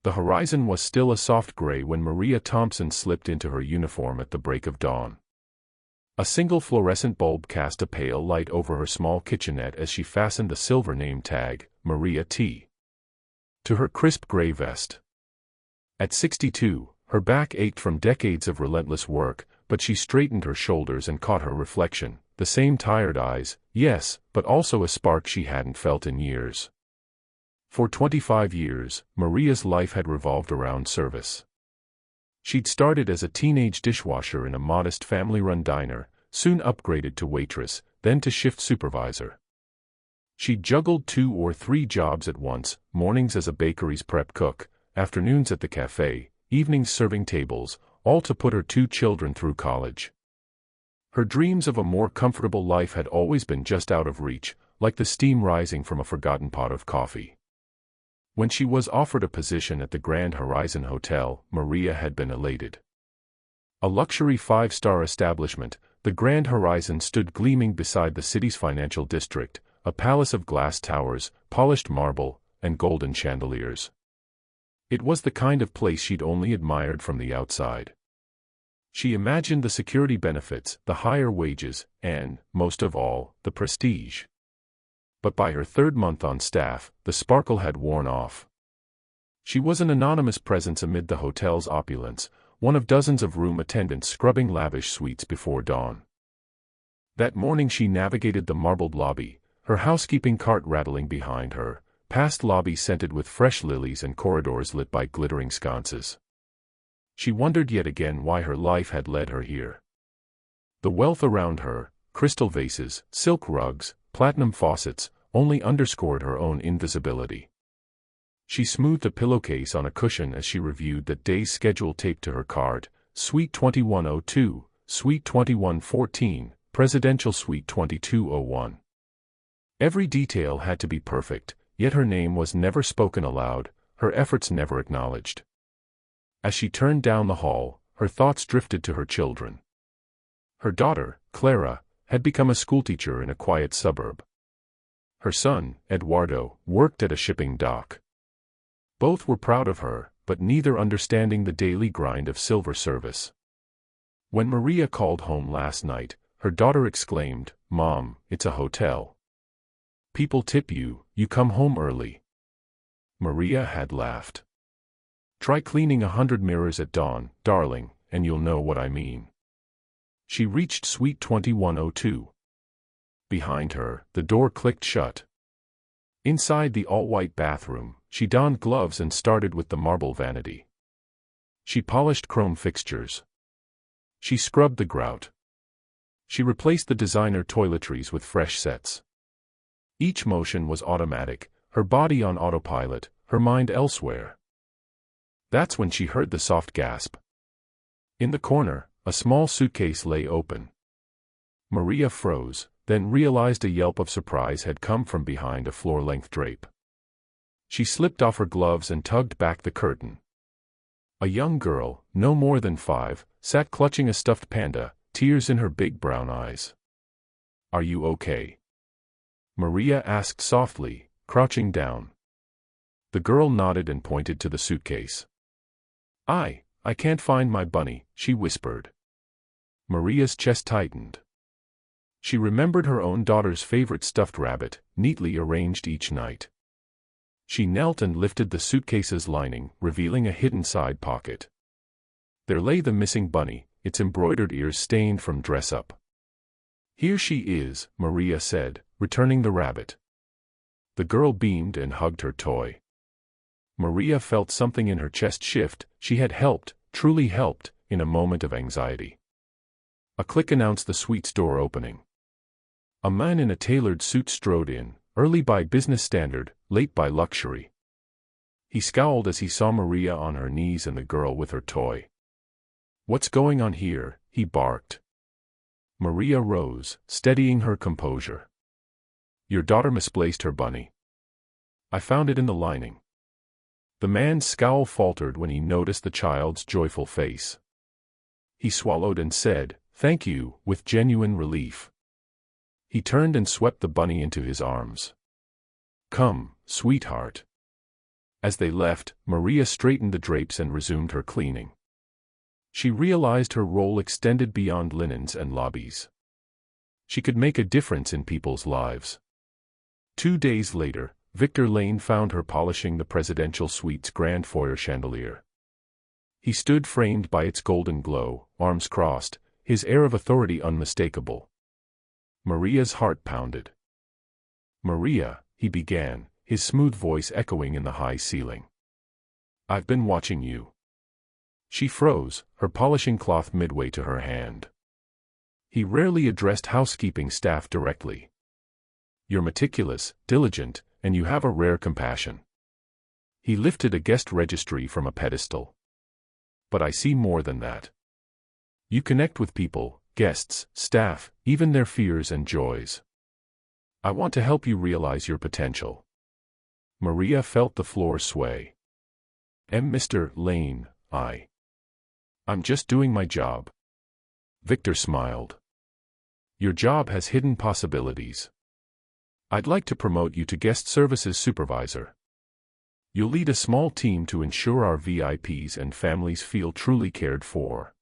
The horizon was still a soft gray when Maria Thompson slipped into her uniform at the break of dawn. A single fluorescent bulb cast a pale light over her small kitchenette as she fastened the silver name tag, Maria T., to her crisp gray vest. At 62, her back ached from decades of relentless work, but she straightened her shoulders and caught her reflection, the same tired eyes, yes, but also a spark she hadn't felt in years. For 25 years, Maria's life had revolved around service. She'd started as a teenage dishwasher in a modest family-run diner, soon upgraded to waitress, then to shift supervisor. She'd juggled 2 or 3 jobs at once, mornings as a bakery's prep cook, afternoons at the cafe, evenings serving tables, all to put her 2 children through college. Her dreams of a more comfortable life had always been just out of reach, like the steam rising from a forgotten pot of coffee. When she was offered a position at the Grand Horizon Hotel, Maria had been elated. A luxury 5-star establishment, the Grand Horizon stood gleaming beside the city's financial district, a palace of glass towers, polished marble, and golden chandeliers. It was the kind of place she'd only admired from the outside. She imagined the security benefits, the higher wages, and, most of all, the prestige. But by her 3rd month on staff, the sparkle had worn off. She was an anonymous presence amid the hotel's opulence, one of dozens of room attendants scrubbing lavish suites before dawn. That morning she navigated the marbled lobby, her housekeeping cart rattling behind her, past lobbies scented with fresh lilies and corridors lit by glittering sconces. She wondered yet again why her life had led her here. The wealth around her, crystal vases, silk rugs, platinum faucets, only underscored her own invisibility. She smoothed a pillowcase on a cushion as she reviewed that day's schedule taped to her card: Suite 2102, Suite 2114, Presidential Suite 2201. Every detail had to be perfect, yet her name was never spoken aloud, her efforts never acknowledged. As she turned down the hall, her thoughts drifted to her children. Her daughter, Clara, had become a schoolteacher in a quiet suburb. Her son, Eduardo, worked at a shipping dock. Both were proud of her, but neither understanding the daily grind of silver service. When Maria called home last night, her daughter exclaimed, "Mom, it's a hotel. People tip you, you come home early." Maria had laughed. "Try cleaning 100 mirrors at dawn, darling, and you'll know what I mean." She reached Suite 2102. Behind her, the door clicked shut. Inside the all-white bathroom, she donned gloves and started with the marble vanity. She polished chrome fixtures. She scrubbed the grout. She replaced the designer toiletries with fresh sets. Each motion was automatic, her body on autopilot, her mind elsewhere. That's when she heard the soft gasp. In the corner, a small suitcase lay open. Maria froze, then realized a yelp of surprise had come from behind a floor-length drape. She slipped off her gloves and tugged back the curtain. A young girl, no more than 5, sat clutching a stuffed panda, tears in her big brown eyes. "Are you okay?" Maria asked softly, crouching down. The girl nodded and pointed to the suitcase. I can't find my bunny," she whispered. Maria's chest tightened. She remembered her own daughter's favorite stuffed rabbit, neatly arranged each night. She knelt and lifted the suitcase's lining, revealing a hidden side pocket. There lay the missing bunny, its embroidered ears stained from dress-up. "Here she is," Maria said, returning the rabbit. The girl beamed and hugged her toy. Maria felt something in her chest shift. She had helped, truly helped, in a moment of anxiety. A click announced the suite's door opening. A man in a tailored suit strode in, early by business standard, late by luxury. He scowled as he saw Maria on her knees and the girl with her toy. "What's going on here?" he barked. Maria rose, steadying her composure. "Your daughter misplaced her bunny. I found it in the lining." The man's scowl faltered when he noticed the child's joyful face. He swallowed and said, "Thank you," with genuine relief. He turned and swept the bunny into his arms. "Come, sweetheart." As they left, Maria straightened the drapes and resumed her cleaning. She realized her role extended beyond linens and lobbies. She could make a difference in people's lives. 2 days later, Victor Lane found her polishing the presidential suite's grand foyer chandelier. He stood framed by its golden glow, arms crossed, his air of authority unmistakable. Maria's heart pounded. "Maria," he began, his smooth voice echoing in the high ceiling. "I've been watching you." She froze, her polishing cloth midway to her hand. He rarely addressed housekeeping staff directly. "You're meticulous, diligent, and you have a rare compassion." He lifted a guest registry from a pedestal. "But I see more than that. You connect with people, guests, staff, even their fears and joys. I want to help you realize your potential." Maria felt the floor sway. "Mr. Lane, I'm just doing my job." Victor smiled. "Your job has hidden possibilities. I'd like to promote you to Guest Services Supervisor. You'll lead a small team to ensure our VIPs and families feel truly cared for."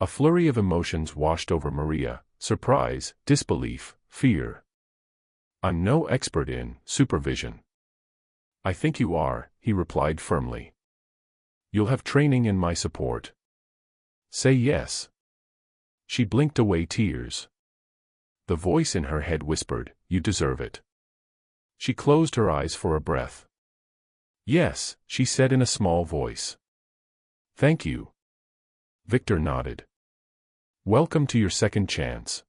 A flurry of emotions washed over Maria: surprise, disbelief, fear. "I'm no expert in supervision." "I think you are," he replied firmly. "You'll have training and my support. Say yes." She blinked away tears. The voice in her head whispered, "You deserve it." She closed her eyes for a breath. "Yes," she said in a small voice. "Thank you." Victor nodded. "Welcome to your second chance."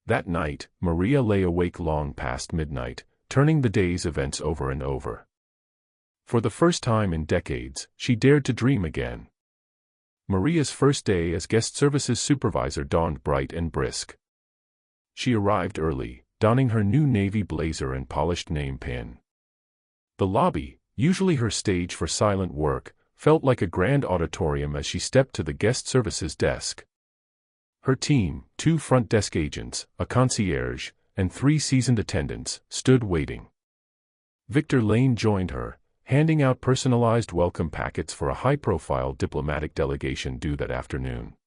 That night, Maria lay awake long past midnight, turning the day's events over and over. For the first time in decades, she dared to dream again. Maria's first day as Guest Services Supervisor dawned bright and brisk. She arrived early, donning her new navy blazer and polished name pin. The lobby, usually her stage for silent work, felt like a grand auditorium as she stepped to the guest services desk. Her team, 2 front desk agents, a concierge, and 3 seasoned attendants, stood waiting. Victor Lane joined her, handing out personalized welcome packets for a high-profile diplomatic delegation due that afternoon.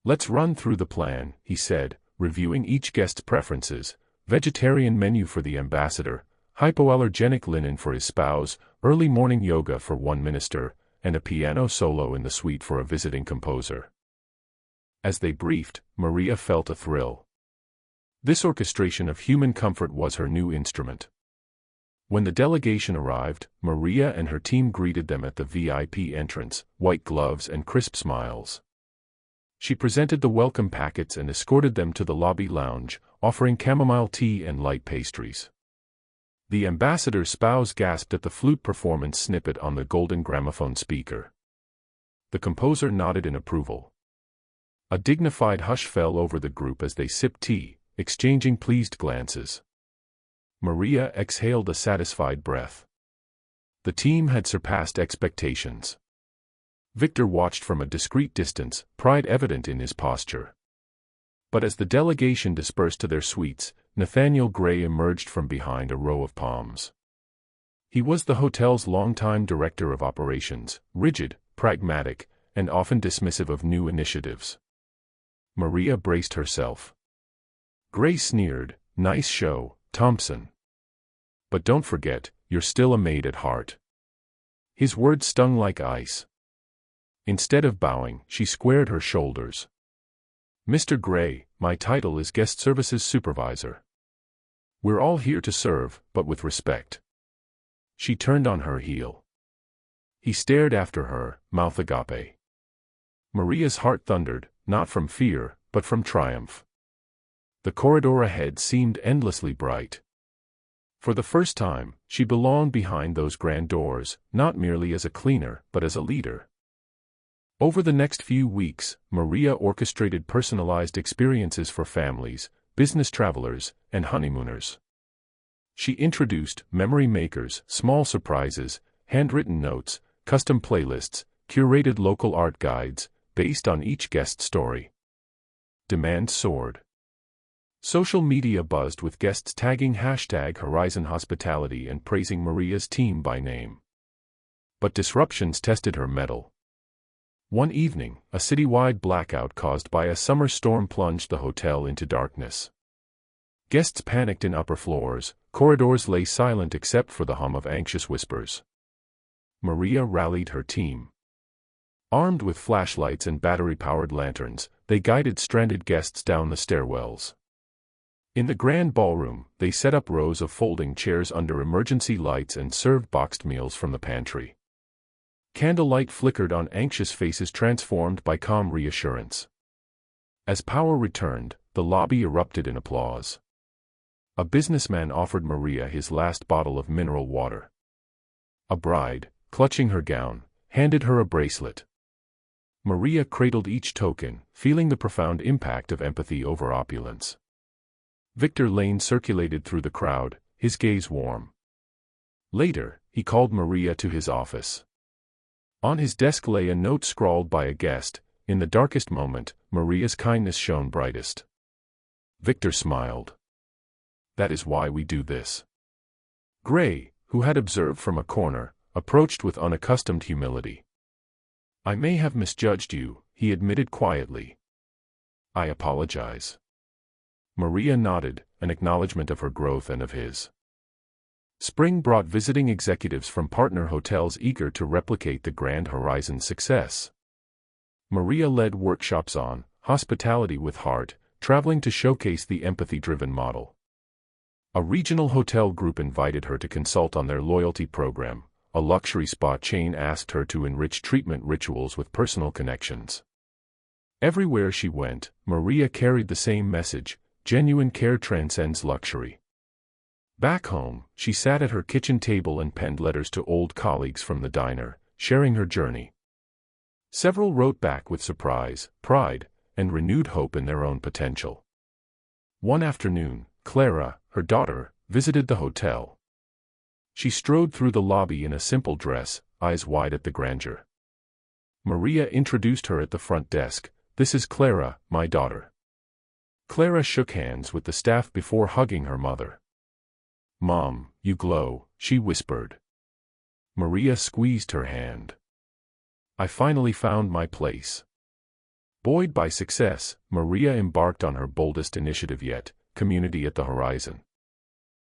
"Let's run through the plan," he said, reviewing each guest's preferences: vegetarian menu for the ambassador, hypoallergenic linen for his spouse, early morning yoga for one minister, and a piano solo in the suite for a visiting composer. As they briefed, Maria felt a thrill. This orchestration of human comfort was her new instrument. When the delegation arrived, Maria and her team greeted them at the VIP entrance, white gloves and crisp smiles. She presented the welcome packets and escorted them to the lobby lounge, offering chamomile tea and light pastries. The ambassador's spouse gasped at the flute performance snippet on the golden gramophone speaker. The composer nodded in approval. A dignified hush fell over the group as they sipped tea, exchanging pleased glances. Maria exhaled a satisfied breath. The team had surpassed expectations. Victor watched from a discreet distance, pride evident in his posture. But as the delegation dispersed to their suites, Nathaniel Gray emerged from behind a row of palms. He was the hotel's longtime director of operations, rigid, pragmatic, and often dismissive of new initiatives. Maria braced herself. Gray sneered, "Nice show, Thompson. But don't forget, you're still a maid at heart." His words stung like ice. Instead of bowing, she squared her shoulders. "Mr. Gray, my title is Guest Services Supervisor. We're all here to serve, but with respect." She turned on her heel. He stared after her, mouth agape. Maria's heart thundered, not from fear, but from triumph. The corridor ahead seemed endlessly bright. For the first time, she belonged behind those grand doors, not merely as a cleaner, but as a leader. Over the next few weeks, Maria orchestrated personalized experiences for families, business travelers, and honeymooners. She introduced memory makers, small surprises, handwritten notes, custom playlists, curated local art guides, based on each guest's story. Demand soared. Social media buzzed with guests tagging #HorizonHospitality and praising Maria's team by name. But disruptions tested her mettle. One evening, a citywide blackout caused by a summer storm plunged the hotel into darkness. Guests panicked in upper floors, corridors lay silent except for the hum of anxious whispers. Maria rallied her team. Armed with flashlights and battery-powered lanterns, they guided stranded guests down the stairwells. In the grand ballroom, they set up rows of folding chairs under emergency lights and served boxed meals from the pantry. Candlelight flickered on anxious faces transformed by calm reassurance. As power returned, the lobby erupted in applause. A businessman offered Maria his last bottle of mineral water. A bride, clutching her gown, handed her a bracelet. Maria cradled each token, feeling the profound impact of empathy over opulence. Victor Lane circulated through the crowd, his gaze warm. Later, he called Maria to his office. On his desk lay a note scrawled by a guest. In the darkest moment, Maria's kindness shone brightest. Victor smiled. That is why we do this. Gray, who had observed from a corner, approached with unaccustomed humility. I may have misjudged you, he admitted quietly. I apologize. Maria nodded, an acknowledgement of her growth and of his. Spring brought visiting executives from partner hotels eager to replicate the Grand Horizon's success. Maria led workshops on hospitality with heart, traveling to showcase the empathy-driven model. A regional hotel group invited her to consult on their loyalty program. A luxury spa chain asked her to enrich treatment rituals with personal connections. Everywhere she went, Maria carried the same message: genuine care transcends luxury. Back home, she sat at her kitchen table and penned letters to old colleagues from the diner, sharing her journey. Several wrote back with surprise, pride, and renewed hope in their own potential. One afternoon, Clara, her daughter, visited the hotel. She strode through the lobby in a simple dress, eyes wide at the grandeur. Maria introduced her at the front desk. This is Clara, my daughter. Clara shook hands with the staff before hugging her mother. Mom, you glow, she whispered. Maria squeezed her hand. I finally found my place. Buoyed by success, Maria embarked on her boldest initiative yet, Community at the Horizon.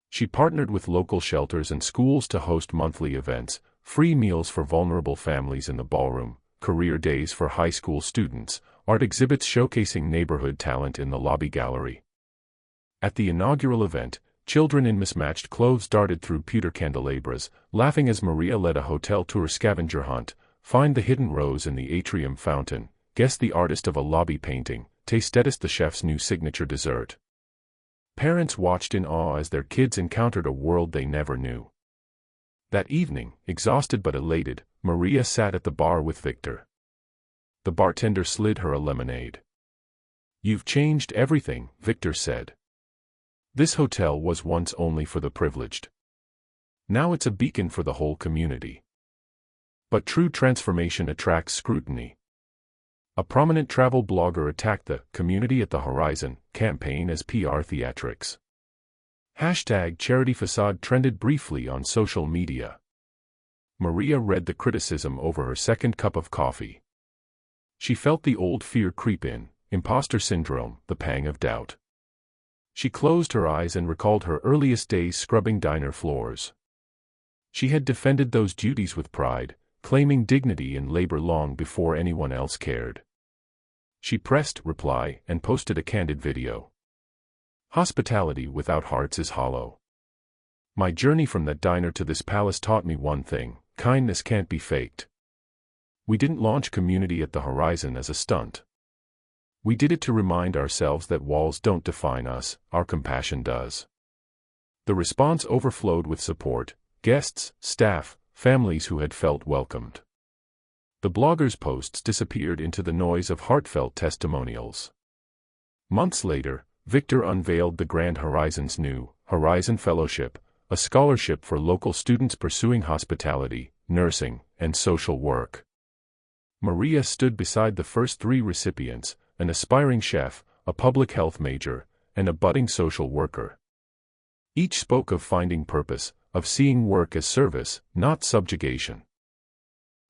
She partnered with local shelters and schools to host monthly events, free meals for vulnerable families in the ballroom, career days for high school students, art exhibits showcasing neighborhood talent in the lobby gallery. At the inaugural event, children in mismatched clothes darted through pewter candelabras, laughing as Maria led a hotel tour scavenger hunt, find the hidden rose in the atrium fountain, guess the artist of a lobby painting, taste the chef's new signature dessert. Parents watched in awe as their kids encountered a world they never knew. That evening, exhausted but elated, Maria sat at the bar with Victor. The bartender slid her a lemonade. You've changed everything, Victor said. This hotel was once only for the privileged. Now it's a beacon for the whole community. But true transformation attracts scrutiny. A prominent travel blogger attacked the Community at the Horizon campaign as PR theatrics. #charity facade trended briefly on social media. Maria read the criticism over her second cup of coffee. She felt the old fear creep in, imposter syndrome, the pang of doubt. She closed her eyes and recalled her earliest days scrubbing diner floors. She had defended those duties with pride, claiming dignity in labor long before anyone else cared. She pressed reply and posted a candid video. Hospitality without hearts is hollow. My journey from that diner to this palace taught me one thing: kindness can't be faked. We didn't launch Community at the Horizon as a stunt. We did it to remind ourselves that walls don't define us, our compassion does. The response overflowed with support: guests, staff, families who had felt welcomed. The blogger's posts disappeared into the noise of heartfelt testimonials. Months later, Victor unveiled the Grand Horizon's new Horizon Fellowship, a scholarship for local students pursuing hospitality, nursing, and social work. Maria stood beside the first three recipients: an aspiring chef, a public health major, and a budding social worker. Each spoke of finding purpose, of seeing work as service, not subjugation.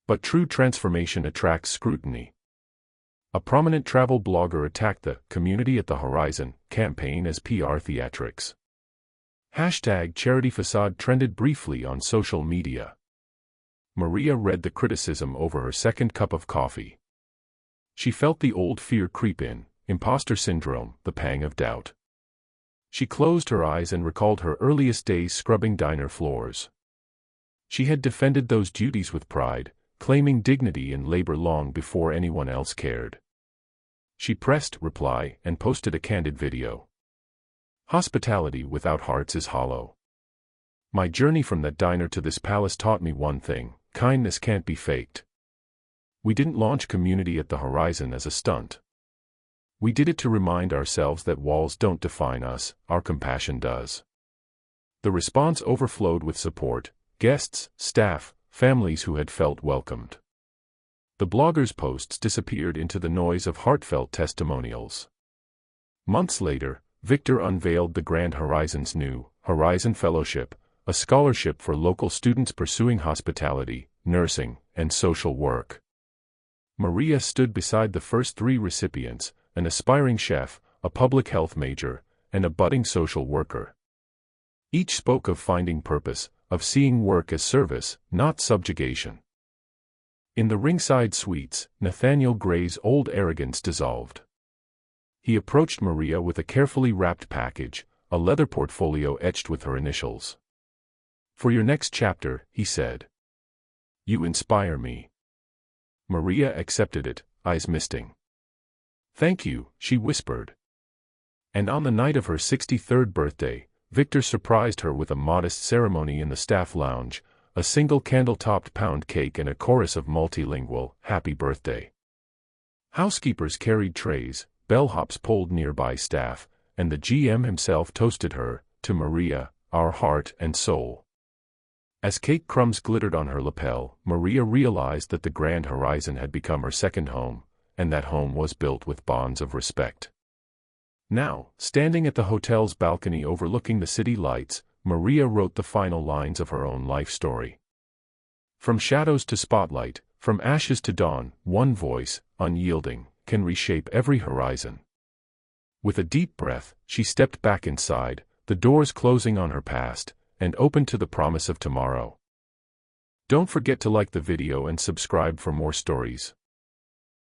But true transformation attracts scrutiny. A prominent travel blogger attacked the "Community at the Horizon" campaign as PR theatrics. #charity facade trended briefly on social media. Maria read the criticism over her second cup of coffee. She felt the old fear creep in, imposter syndrome, the pang of doubt. She closed her eyes and recalled her earliest days scrubbing diner floors. She had defended those duties with pride, claiming dignity in labor long before anyone else cared. She pressed reply and posted a candid video. "Hospitality without hearts is hollow. My journey from that diner to this palace taught me one thing: kindness can't be faked. We didn't launch Community at the Horizon as a stunt. We did it to remind ourselves that walls don't define us, our compassion does." The response overflowed with support: guests, staff, families who had felt welcomed. The blogger's posts disappeared into the noise of heartfelt testimonials. Months later, Victor unveiled the Grand Horizon's new Horizon Fellowship, a scholarship for local students pursuing hospitality, nursing, and social work. Maria stood beside the first 3 recipients: an aspiring chef, a public health major, and a budding social worker. Each spoke of finding purpose, of seeing work as service, not subjugation. In the ringside suites, Nathaniel Gray's old arrogance dissolved. He approached Maria with a carefully wrapped package, a leather portfolio etched with her initials. "For your next chapter," he said. "You inspire me." Maria accepted it, eyes misting. "Thank you," she whispered. And on the night of her 63rd birthday, Victor surprised her with a modest ceremony in the staff lounge, a single candle-topped pound cake and a chorus of multilingual "Happy Birthday." Housekeepers carried trays, bellhops pulled nearby staff, and the GM himself toasted her, "To Maria, our heart and soul." As cake crumbs glittered on her lapel, Maria realized that the Grand Horizon had become her second home, and that home was built with bonds of respect. Now, standing at the hotel's balcony overlooking the city lights, Maria wrote the final lines of her own life story. From shadows to spotlight, from ashes to dawn, one voice, unyielding, can reshape every horizon. With a deep breath, she stepped back inside, the doors closing on her past, and open to the promise of tomorrow. Don't forget to like the video and subscribe for more stories.